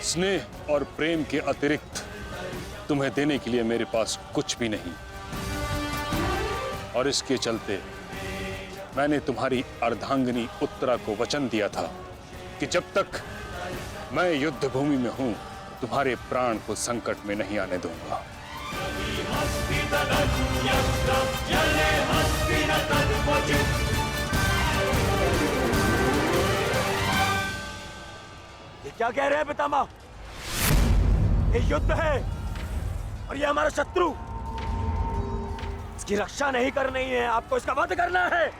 स्नेह और प्रेम के अतिरिक्त तुम्हें देने के लिए मेरे पास कुछ भी नहीं, और इसके चलते मैंने तुम्हारी अर्धांगिनी उत्तरा को वचन दिया था कि जब तक मैं युद्ध भूमि में हूं, तुम्हारे प्राण को संकट में नहीं आने दूंगा। ये क्या कह रहे हैं पितामह? ये युद्ध है और ये हमारा शत्रु, इसकी रक्षा नहीं करनी है, आपको इसका वध करना है।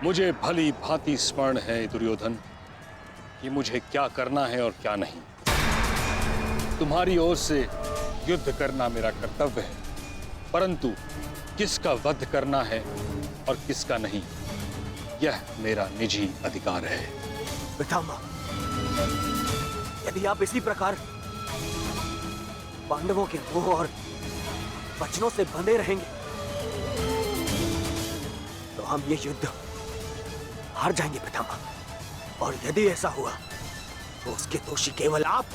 मुझे भली भांति स्मरण है दुर्योधन कि मुझे क्या करना है और क्या नहीं। तुम्हारी ओर से युद्ध करना मेरा कर्तव्य है, परंतु किसका वध करना है और किसका नहीं, यह मेरा निजी अधिकार है। पितामह, यदि आप इसी प्रकार पांडवों के मोह और वचनों से बंधे रहेंगे तो हम ये युद्ध हार जाएंगे पितामह, और यदि ऐसा हुआ तो उसके दोषी केवल आप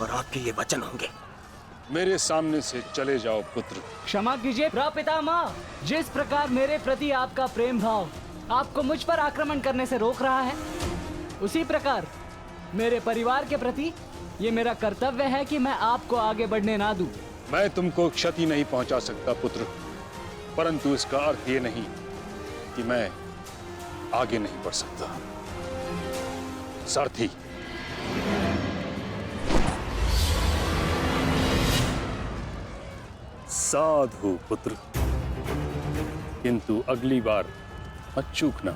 और आपके ये वचन होंगे। मेरे सामने से चले जाओ पुत्र। क्षमा कीजिए पितामह, जिस प्रकार मेरे प्रति आपका प्रेम भाव आपको मुझ पर आक्रमण करने से रोक रहा है, उसी प्रकार मेरे परिवार के प्रति ये मेरा कर्तव्य है कि मैं आपको आगे बढ़ने ना दूं। मैं तुमको क्षति नहीं पहुंचा सकता पुत्र, परंतु इसका अर्थ ये नहीं कि मैं आगे नहीं बढ़ सकता। सारथी, साधु पुत्र, किंतु अगली बार मत चूकना।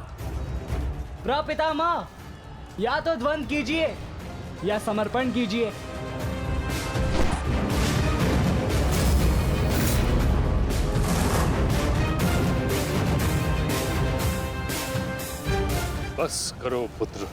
पितामह, या तो द्वंद्व कीजिए या समर्पण कीजिए। बस करो पुत्र।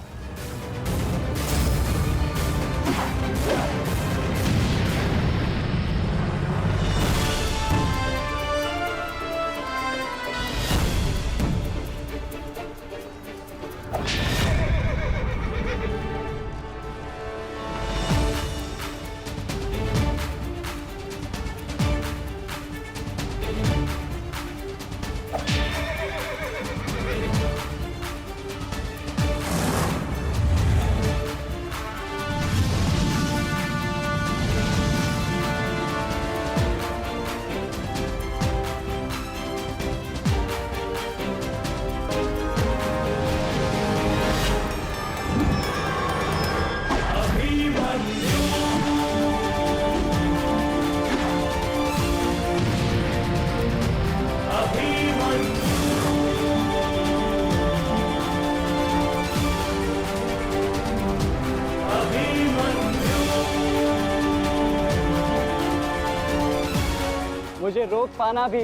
मुझे रोक पाना भी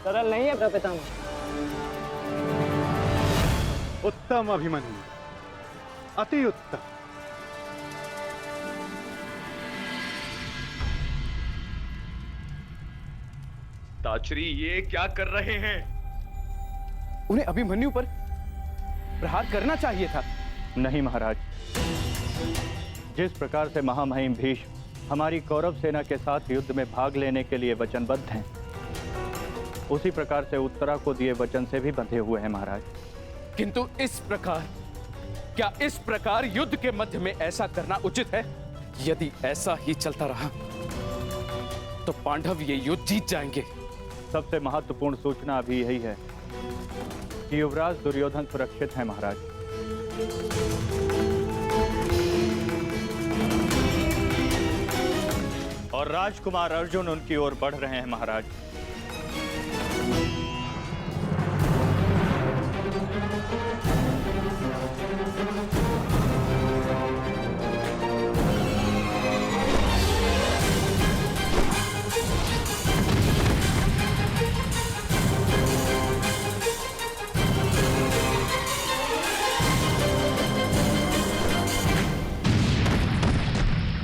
सरल नहीं है पितामह। उत्तम अभिमन्यु, अति उत्तम। ताचरी, ये क्या कर रहे हैं? उन्हें अभिमन्यु पर प्रहार करना चाहिए था। नहीं महाराज, जिस प्रकार से महामहिम भीष्म हमारी कौरव सेना के साथ युद्ध में भाग लेने के लिए वचनबद्ध हैं, उसी प्रकार से उत्तरा को दिए वचन से भी बंधे हुए हैं महाराज। किंतु इस प्रकार, क्या इस प्रकार युद्ध के मध्य में ऐसा करना उचित है? यदि ऐसा ही चलता रहा तो पांडव ये युद्ध जीत जाएंगे। सबसे महत्वपूर्ण सूचना अभी यही है कि युवराज दुर्योधन सुरक्षित है महाराज। और राजकुमार अर्जुन उनकी ओर बढ़ रहे हैं महाराज।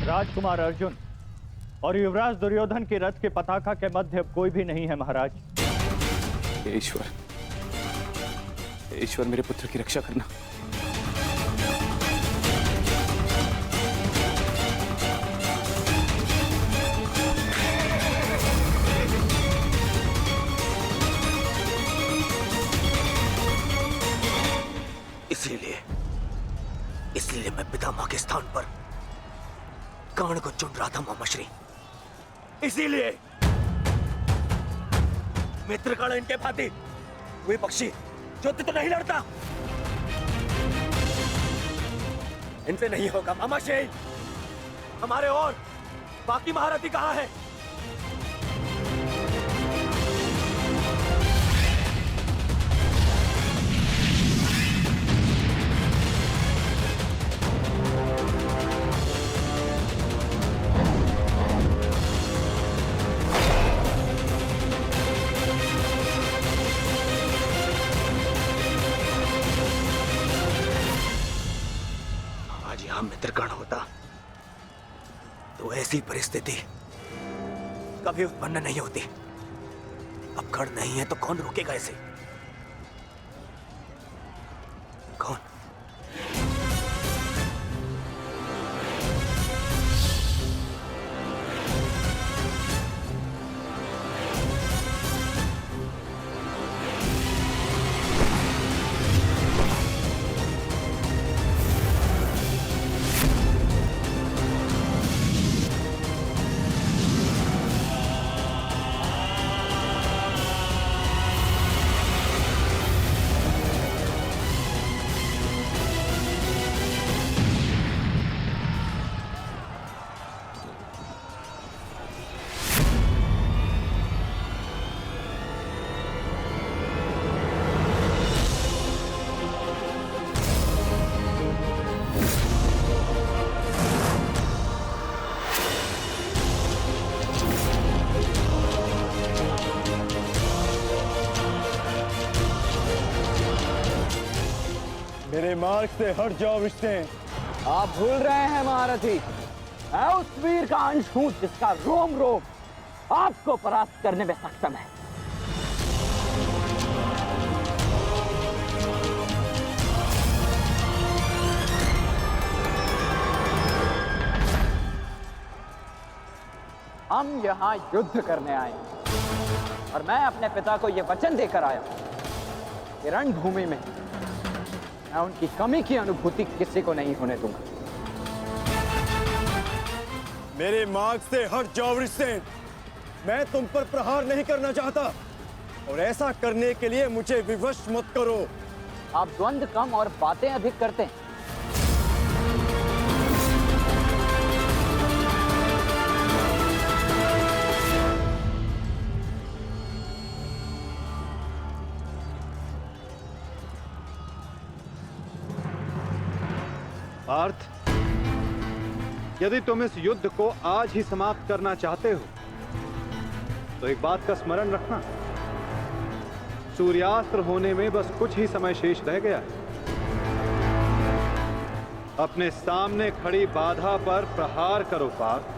राजकुमार अर्जुन और युवराज दुर्योधन की रथ के पताका के मध्य अब कोई भी नहीं है महाराज। ईश्वर, ईश्वर मेरे पुत्र की रक्षा करना। इसलिए मैं पितामह के स्थान पर कर्ण को चुन रहा था मामा श्री। इसीलिए मित्रकर्ण इनके भांति वे पक्षी युद्ध तो नहीं लड़ता। इनसे नहीं होगा मामा श्री। हमारे और बाकी महारथी कहाँ हैं? आज यहां मित्रकर्ण होता तो ऐसी परिस्थिति कभी उत्पन्न नहीं होती। अब कर्ण नहीं है तो कौन रोकेगा इसे? कौन? मेरे मार्ग से हट जाओ विष्णु। आप भूल रहे हैं महारथी, मैं उस वीर का अंश हूं जिसका रोम रोम आपको परास्त करने में सक्षम है। हम यहाँ युद्ध करने आए और मैं अपने पिता को यह वचन देकर आया कि रणभूमि में मैं उनकी कमी की अनुभूति किसी को नहीं होने दूंगा। मेरे मार्ग से हट जाओ विष्णु। मैं तुम पर प्रहार नहीं करना चाहता और ऐसा करने के लिए मुझे विवश मत करो। आप द्वंद्व कम और बातें अधिक करते हैं। पार्थ, यदि तुम इस युद्ध को आज ही समाप्त करना चाहते हो तो एक बात का स्मरण रखना, सूर्यास्त्र होने में बस कुछ ही समय शेष रह गया है। अपने सामने खड़ी बाधा पर प्रहार करो पार्थ।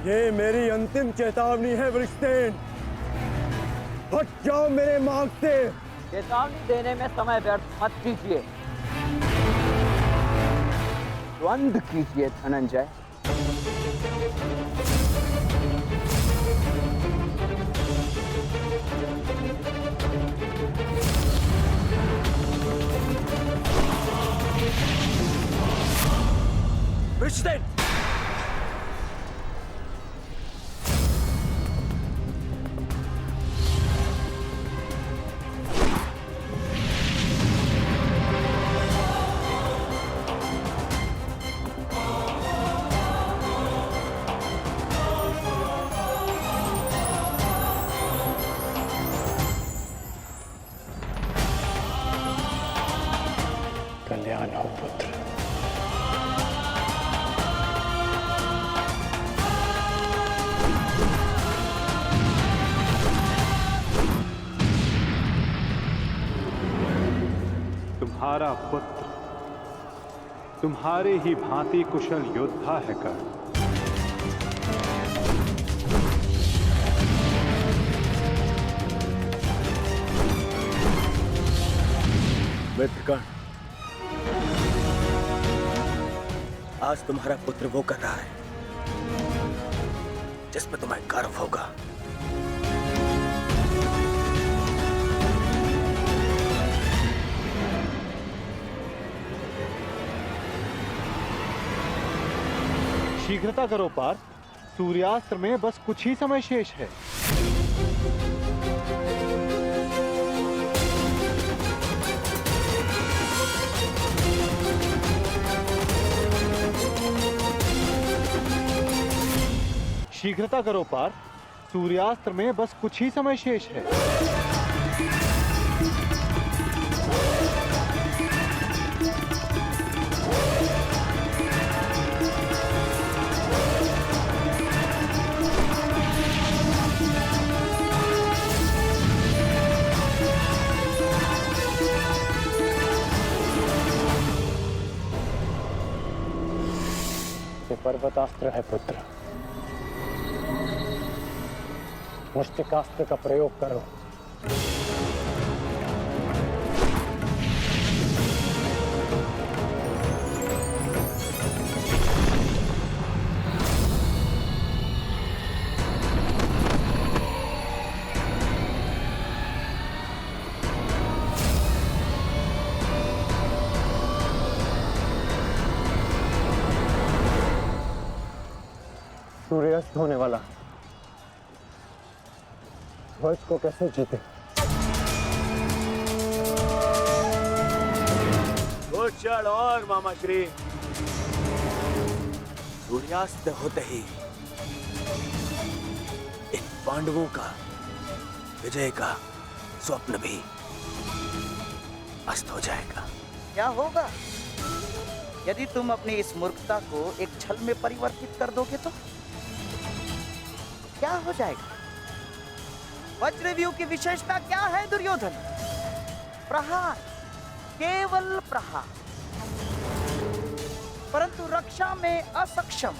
ये मेरी अंतिम चेतावनी है वृषसेन। हट जाओ मेरे मार्ग से। चेतावनी देने में समय व्यर्थ मत कीजिए, द्वंद्व कीजिए धनंजय। वृषसेन, कल्याण हो पुत्र। तुम्हारा पुत्र तुम्हारे ही भांति कुशल योद्धा है कर्ण। मित्रकर्ण, आज तुम्हारा पुत्र वो कर रहा है जिस पे तुम्हें गर्व होगा। शीघ्रता करो पार्थ, सूर्यास्त्र में बस कुछ ही समय शेष है। शीघ्रता करो पार्थ, सूर्यास्त्र में बस कुछ ही समय शेष है। ये पर्वतास्त्र है पुत्र, मुष्टिकास्त्र का प्रयोग करो। सूर्यास्त होने वाला, ध्वज को कैसे जीते? कुछ क्षण और मामा श्री। सूर्यास्त होते ही इन पांडवों का विजय का स्वप्न भी अस्त हो जाएगा। क्या होगा यदि तुम अपनी इस मूर्खता को एक छल में परिवर्तित कर दोगे तो क्या हो जाएगा? वज्रव्यूह की विशेषता क्या है दुर्योधन? प्रहार, केवल प्रहार, परंतु रक्षा में असक्षम।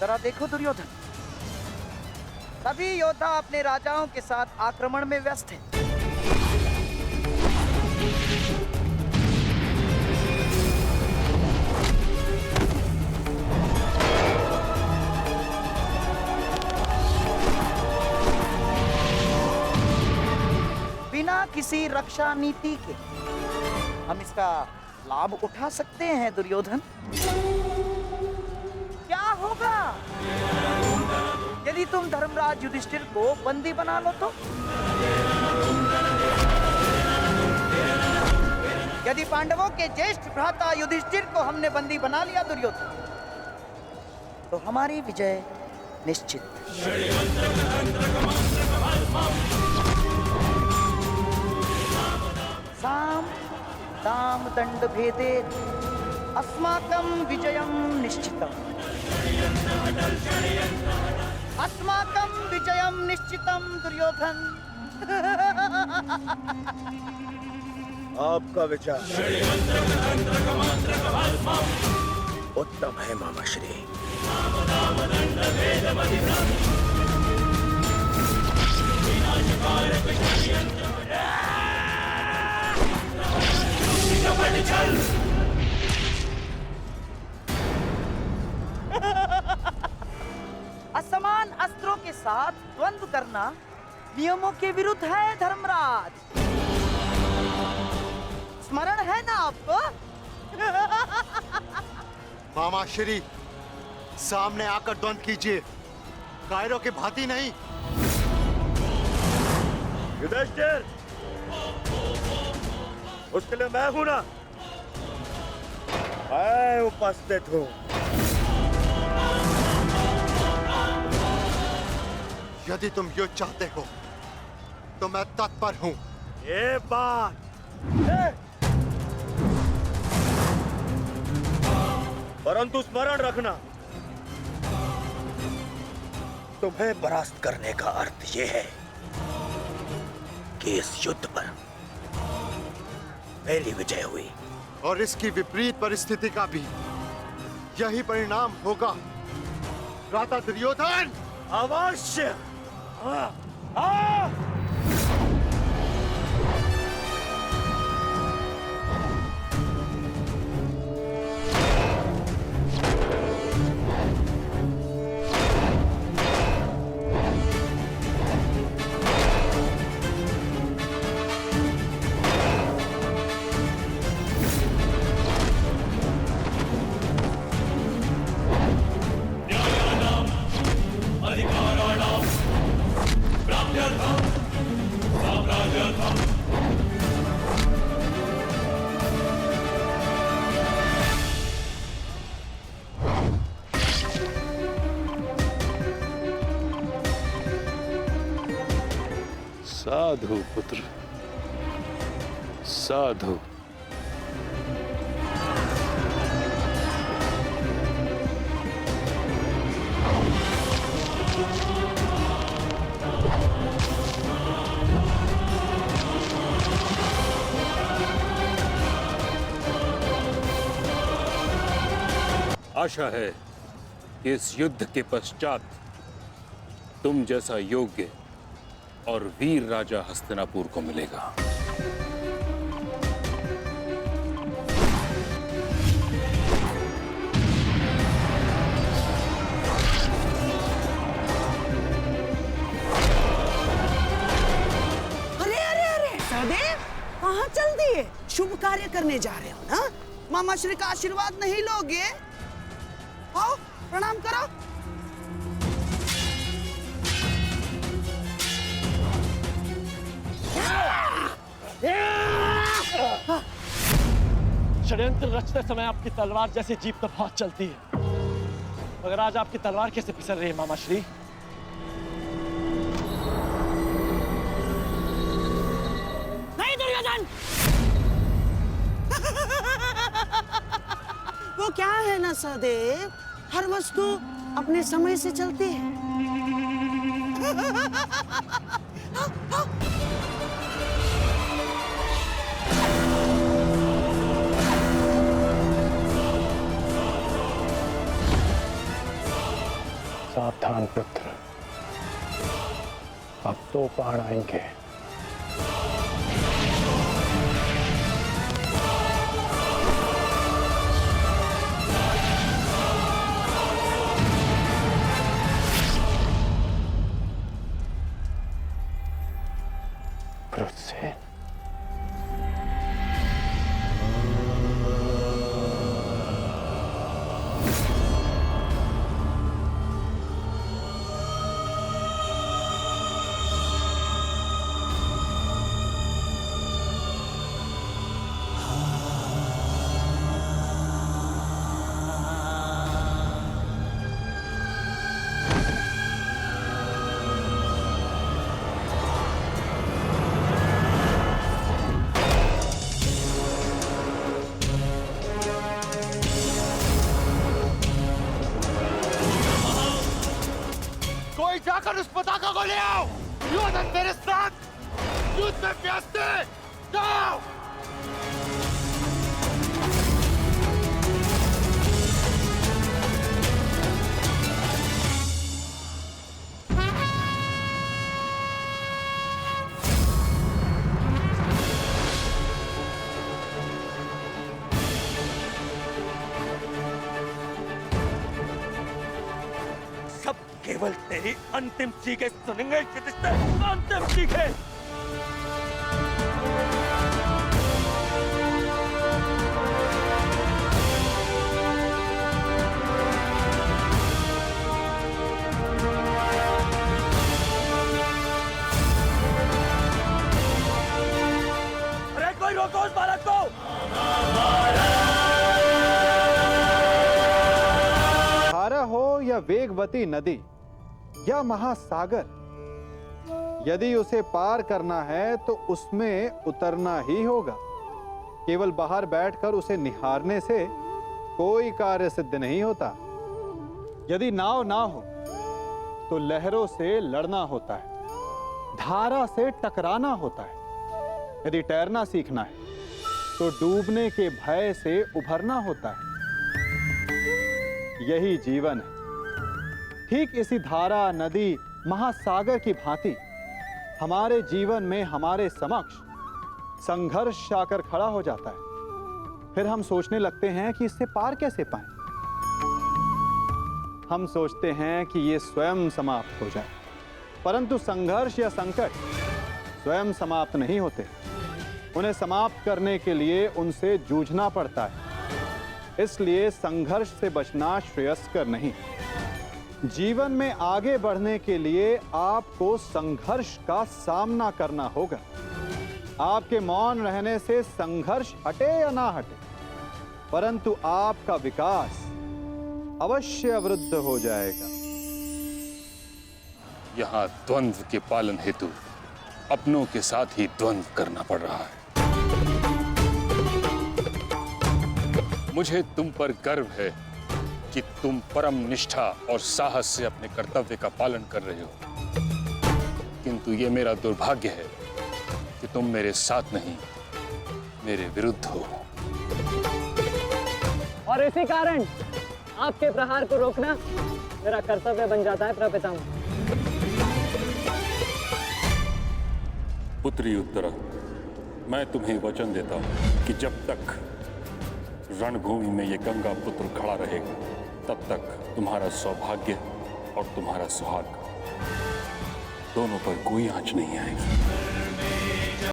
जरा देखो दुर्योधन, सभी योद्धा अपने राजाओं के साथ आक्रमण में व्यस्त हैं। बिना किसी रक्षा नीति के हम इसका लाभ उठा सकते हैं दुर्योधन। क्या होगा यदि तुम धर्मराज युधिष्ठिर को बंदी बना लो तो? यदि पांडवों के ज्येष्ठ भ्राता युधिष्ठिर को हमने बंदी बना लिया दुर्योधन, तो हमारी विजय निश्चित। साम दाम दंड भेदे अस्माकं विजयं निश्चितम्। अस्माकं विजयं निश्चितम् दुर्योधन। आपका विचार उत्तम है मामा श्री। असमान अस्त्रों के साथ द्वंद्व करना नियमों के विरुद्ध है धर्मराज। स्मरण है ना आपको? मामा श्री, सामने आकर द्वंद्व कीजिए, कायरों की भांति नहीं। युधिष्ठिर, उसके लिए मैं हूं ना, मैं उपस्थित हूं। यदि तुम युद्ध चाहते हो तो मैं तत्पर हूं। ये बात परंतु स्मरण रखना, तुम्हें परास्त करने का अर्थ यह है कि इस युद्ध पर मेरी विजय हुई। और इसकी विपरीत परिस्थिति का भी यही परिणाम होगा भ्राता दुर्योधन। अवश्य। साधु पुत्र, साधु। आशा है कि इस युद्ध के पश्चात तुम जैसा योग्य और वीर राजा हस्तिनापुर को मिलेगा। अरे अरे अरे सहदेव, कहाँ चल दिए? शुभ कार्य करने जा रहे हो ना? मामा श्री का आशीर्वाद नहीं लोगे? आओ प्रणाम करो। षड्यंत्र रचते समय आपकी तलवार जैसे जीभ तो बहुत चलती है, मगर आज आपकी तलवार कैसे फिसल रही है मामा श्री? नहीं दुर्योधन, वो क्या है ना सहदेव, हर वस्तु अपने समय से चलती है। सावधान पुत्र, अब तो पहाड़ आएंगे। से जाकर उस पताका को ले आओ। दुर्योधन मेरे साथ युद्ध में व्यस्त है। जाओ। केवल तेरी अंतिम चीखें सुनेंगे। अंतिम चीखें। अरे कोई रोको उस बालक को। धारा हो या वेगवती नदी या महासागर, यदि उसे पार करना है तो उसमें उतरना ही होगा। केवल बाहर बैठकर उसे निहारने से कोई कार्य सिद्ध नहीं होता। यदि नाव ना हो तो लहरों से लड़ना होता है, धारा से टकराना होता है। यदि तैरना सीखना है तो डूबने के भय से उभरना होता है। यही जीवन है। ठीक इसी धारा, नदी, महासागर की भांति हमारे जीवन में हमारे समक्ष संघर्ष आकर खड़ा हो जाता है। फिर हम सोचने लगते हैं कि इससे पार कैसे पाएं। हम सोचते हैं कि ये स्वयं समाप्त हो जाए, परंतु संघर्ष या संकट स्वयं समाप्त नहीं होते। उन्हें समाप्त करने के लिए उनसे जूझना पड़ता है। इसलिए संघर्ष से बचना श्रेयस्कर नहीं। जीवन में आगे बढ़ने के लिए आपको संघर्ष का सामना करना होगा। आपके मौन रहने से संघर्ष हटे या ना हटे, परंतु आपका विकास अवश्य अवरुद्ध हो जाएगा। यहां द्वंद्व के पालन हेतु अपनों के साथ ही द्वंद्व करना पड़ रहा है। मुझे तुम पर गर्व है कि तुम परम निष्ठा और साहस से अपने कर्तव्य का पालन कर रहे हो, किंतु ये मेरा दुर्भाग्य है कि तुम मेरे साथ नहीं, मेरे विरुद्ध हो। और इसी कारण आपके प्रहार को रोकना मेरा कर्तव्य बन जाता है प्रपितामह। पुत्री उत्तरा, मैं तुम्हें वचन देता हूं कि जब तक रणभूमि में ये गंगा पुत्र खड़ा रहेगा, तब तक तुम्हारा सौभाग्य और तुम्हारा सुहाग दोनों पर कोई आंच नहीं आएगी।